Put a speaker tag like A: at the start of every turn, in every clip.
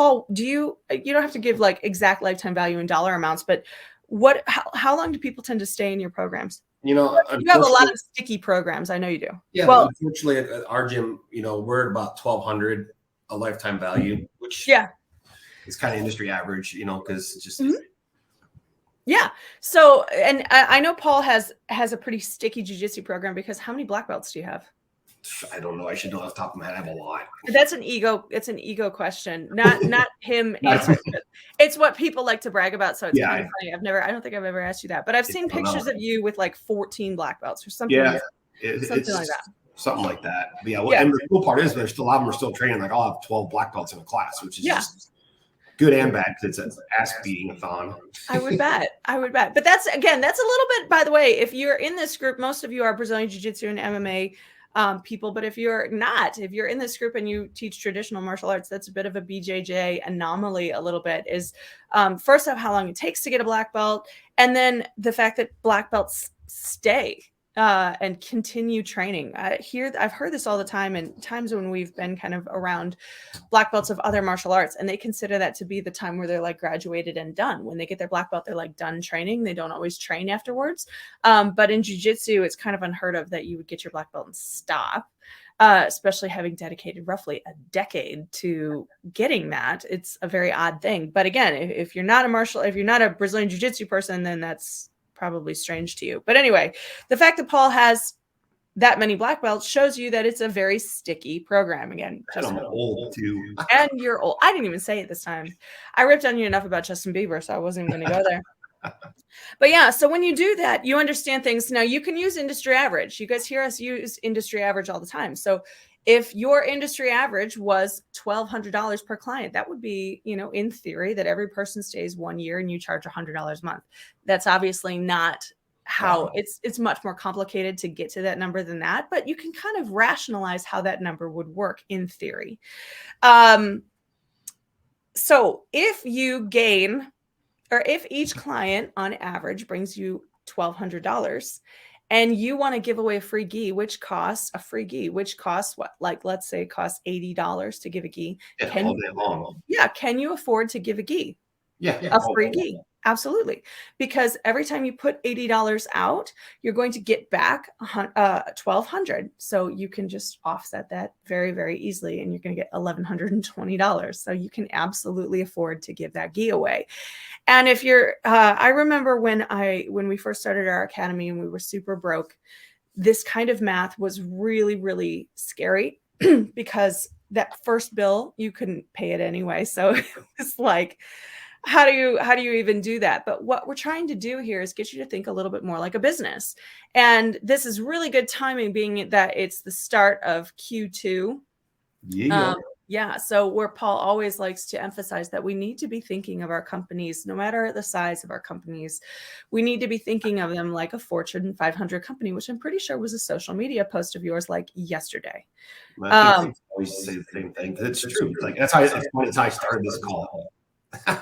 A: Paul, you don't have to give like exact lifetime value in dollar amounts, but how long do people tend to stay in your programs?
B: You know,
A: You have a lot of sticky programs. I know you do.
B: Yeah, well, unfortunately, at our gym, you know, we're at about 1,200 a lifetime value, which is kind of industry average, you know, because it's just.
A: Yeah. So, and I know Paul has a pretty sticky jiu-jitsu program, because how many black belts do you have?
B: I don't know. I should know off the top of my head. I have a lot.
A: That's an ego. It's an ego question, not him answering. It's what people like to brag about. So it's kind of funny. I don't think I've ever asked you that, but I've seen pictures of you with like 14 black belts or something.
B: Yeah,
A: something like that.
B: Something like that. But yeah, and the cool part is there's still a lot of them are still training. Like I'll have 12 black belts in a class, which is just good and bad, because it's an ass beating a thon.
A: I would bet. But that's a little bit, by the way, if you're in this group, most of you are Brazilian Jiu-Jitsu and MMA people. But if you're in this group and you teach traditional martial arts, that's a bit of a BJJ anomaly a little bit, is first off, how long it takes to get a black belt. And then the fact that black belts stay and continue training. I've heard this all the time, and times when we've been kind of around black belts of other martial arts, and they consider that to be the time where they're like graduated and done. When they get their black belt, they're like done training. They don't always train afterwards. But in jiu-jitsu, it's kind of unheard of that you would get your black belt and stop. Especially having dedicated roughly a decade to getting that. It's a very odd thing. But again, if you're not a Brazilian Jiu-Jitsu person, then that's probably strange to you. But anyway, the fact that Paul has that many black belts shows you that it's a very sticky program. Again,
B: and I'm old too.
A: And you're old. I didn't even say it this time. I ripped on you enough about Justin Bieber, so I wasn't even going to go there. But yeah, so when you do that, you understand things. Now you can use industry average. You guys hear us use industry average all the time. So if your industry average was $1,200 per client, that would be, you know, in theory, that every person stays 1 year and you charge $100 a month. That's obviously not how it's much more complicated to get to that number than that, but you can kind of rationalize how that number would work in theory. So if you gain, or if each client on average brings you $1,200, and you want to give away a free gi, which costs what? Like, let's say it costs $80 to give a gi.
B: All day long.
A: Yeah. Can you afford to give a gi?
B: Yeah.
A: A free gi. Absolutely. Because every time you put $80 out, you're going to get back $1,200. So you can just offset that very, very easily, and you're going to get $1,120. So you can absolutely afford to give that gi away. And if you're, I remember when we first started our academy and we were super broke, this kind of math was really, really scary because that first bill, you couldn't pay it anyway. So it was like, how do you even do that? But what we're trying to do here is get you to think a little bit more like a business. And this is really good timing, being that it's the start of Q2. Yeah. So where Paul always likes to emphasize that we need to be thinking of our companies, no matter the size of our companies, we need to be thinking of them like a Fortune 500 company, which I'm pretty sure was a social media post of yours like yesterday.
B: I always say the same thing. It's true. Like that's how I started this call.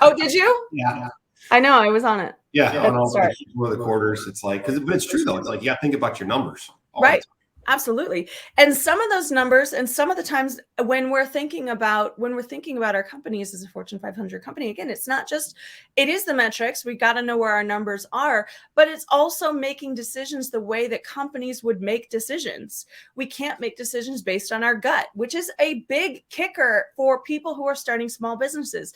A: Oh, did you?
B: Yeah.
A: I know. I was on it.
B: Yeah. On all the quarters. It's like, but it's true though. It's like, you got to think about your numbers.
A: Right. Absolutely. And some of those numbers, and some of the times when we're thinking about our companies as a Fortune 500 company, again, it is the metrics. We got to know where our numbers are, but it's also making decisions the way that companies would make decisions. We can't make decisions based on our gut, which is a big kicker for people who are starting small businesses.